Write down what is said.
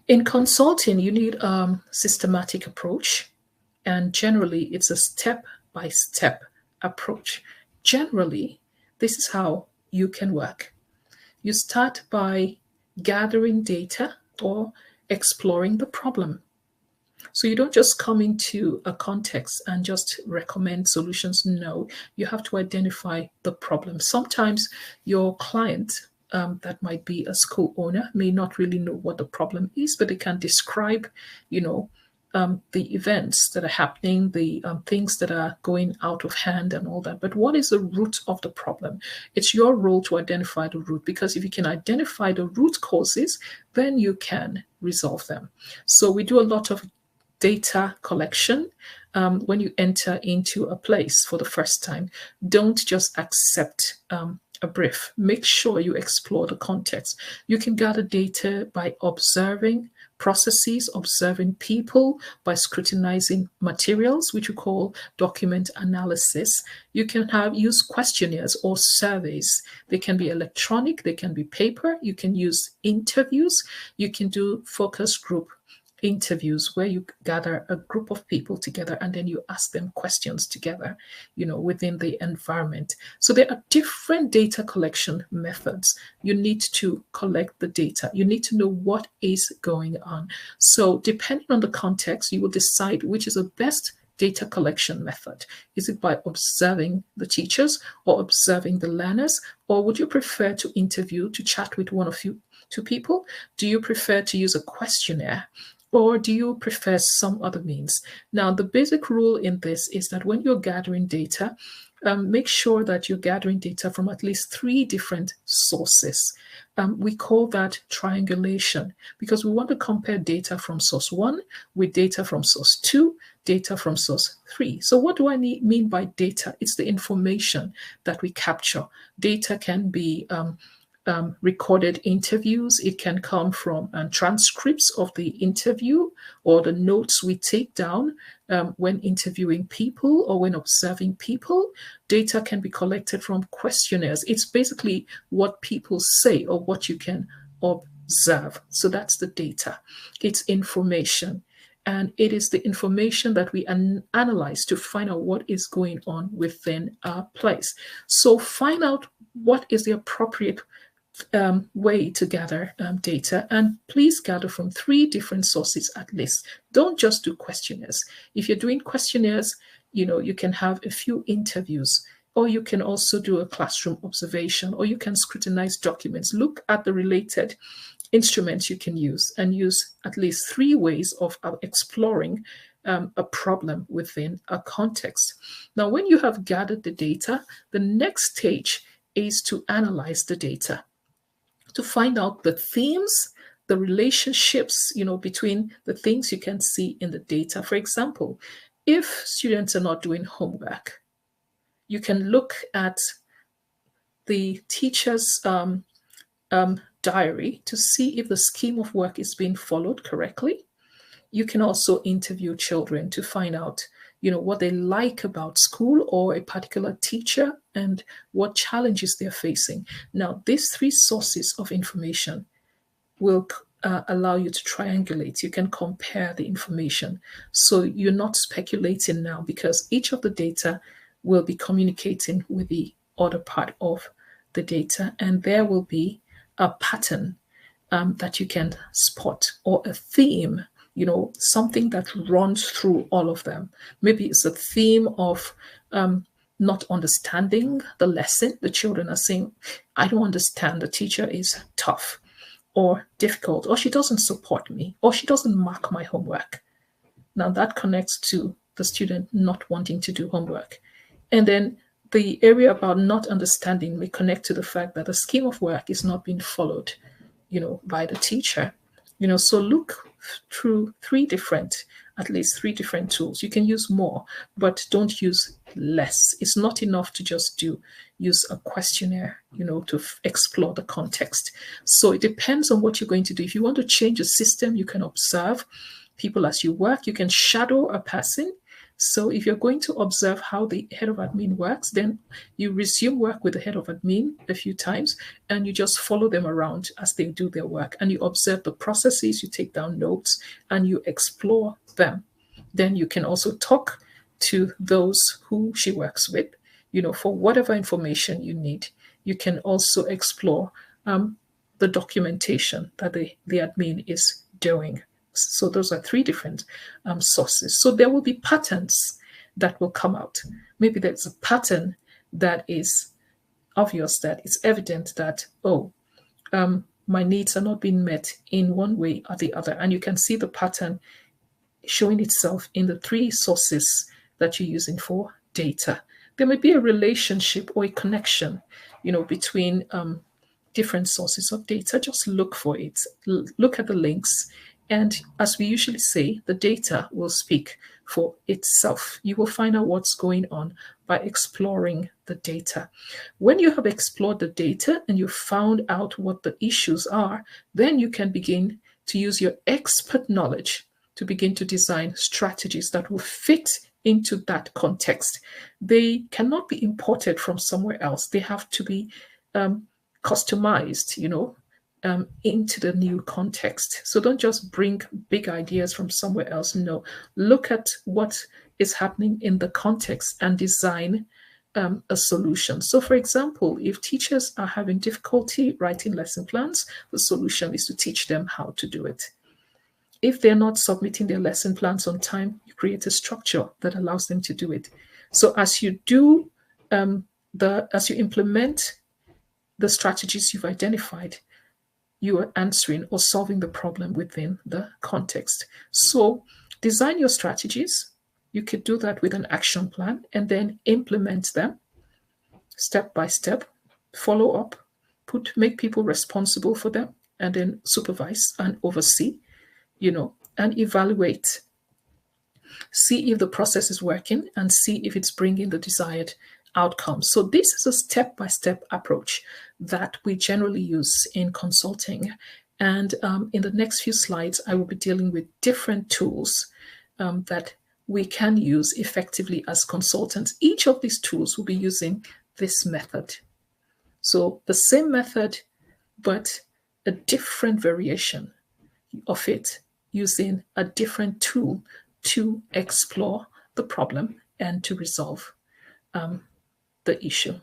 In consulting, you need a systematic approach, and generally, it's a step by step approach. Generally, this is how you can work. You start by gathering data or exploring the problem. So you don't just come into a context and just recommend solutions. No, you have to identify the problem. Sometimes your client, that might be a school owner, may not really know what the problem is, but they can describe, you know, the events that are happening, the things that are going out of hand, and all that. But what is the root of the problem? It's your role to identify the root, because if you can identify the root causes, then you can resolve them. So we do a lot of data collection. When you enter into a place for the first time, don't just accept a brief. Make sure you explore the context. You can gather data by observing processes, observing people, by scrutinizing materials, which we call document analysis. You can use questionnaires or surveys. They can be electronic, they can be paper. You can use interviews. You can do focus group interviews where you gather a group of people together and then you ask them questions together, within the environment. So there are different data collection methods. You need to collect the data. You need to know what is going on. So depending on the context, you will decide which is the best data collection method. Is it by observing the teachers or observing the learners? Or would you prefer to interview, to chat with two people? Do you prefer to use a questionnaire? Or do you prefer some other means? Now, the basic rule in this is that when you're gathering data, make sure that you're gathering data from at least 3 different sources. We call that triangulation, because we want to compare data from source 1 with data from source 2, data from source 3. So what do I mean by data? It's the information that we capture. Data can be recorded interviews. It can come from transcripts of the interview or the notes we take down when interviewing people or when observing people. Data can be collected from questionnaires. It's basically what people say or what you can observe. So that's the data. It's information. And it is the information that we analyze to find out what is going on within our place. So find out what is the appropriate way to gather data, and please gather from 3 different sources at least. Don't just do questionnaires. If you're doing questionnaires, you can have a few interviews, or you can also do a classroom observation, or you can scrutinize documents. Look at the related instruments you can use and use at least 3 ways of exploring a problem within a context. Now, when you have gathered the data, the next stage is to analyze the data, to find out the themes, the relationships, between the things you can see in the data. For example, if students are not doing homework, you can look at the teacher's diary to see if the scheme of work is being followed correctly. You can also interview children to find out what they like about school or a particular teacher and what challenges they're facing. Now, these 3 sources of information will allow you to triangulate. You can compare the information. So you're not speculating now, because each of the data will be communicating with the other part of the data, and there will be a pattern that you can spot, or a theme, something that runs through all of them. Maybe it's a theme of not understanding the lesson. The children are saying, I don't understand, the teacher is tough or difficult, or she doesn't support me, or she doesn't mark my homework. Now that connects to the student not wanting to do homework. And then the area about not understanding may connect to the fact that the scheme of work is not being followed, by the teacher. So look through at least three different tools. You can use more, but don't use less. It's not enough to just use a questionnaire, to explore the context. So it depends on what you're going to do. If you want to change a system, you can observe people as you work. You can shadow a person So if you're going to observe how the head of admin works, then you resume work with the head of admin a few times and you just follow them around as they do their work. And you observe the processes, you take down notes, and you explore them. Then you can also talk to those who she works with, for whatever information you need. You can also explore the documentation that the admin is doing. So those are three different sources. So there will be patterns that will come out. Maybe there's a pattern that is obvious, that it's evident that, my needs are not being met in one way or the other. And you can see the pattern showing itself in the three sources that you're using for data. There may be a relationship or a connection, between different sources of data. Just look for it. Look at the links. And as we usually say, the data will speak for itself. You will find out what's going on by exploring the data. When you have explored the data and you found out what the issues are, then you can begin to use your expert knowledge to begin to design strategies that will fit into that context. They cannot be imported from somewhere else. They have to be customized, into the new context. So don't just bring big ideas from somewhere else. No, look at what is happening in the context and design a solution. So, for example, if teachers are having difficulty writing lesson plans, the solution is to teach them how to do it. If they're not submitting their lesson plans on time, you create a structure that allows them to do it. So as you do as you implement the strategies you've identified, you are answering or solving the problem within the context. So design your strategies. You could do that with an action plan and then implement them step by step, follow up, make people responsible for them, and then supervise and oversee, and evaluate. See if the process is working and see if it's bringing the desired outcome. So this is a step-by-step approach that we generally use in consulting. And in the next few slides, I will be dealing with different tools that we can use effectively as consultants. Each of these tools will be using this method. So the same method, but a different variation of it using a different tool to explore the problem and to resolve the issue.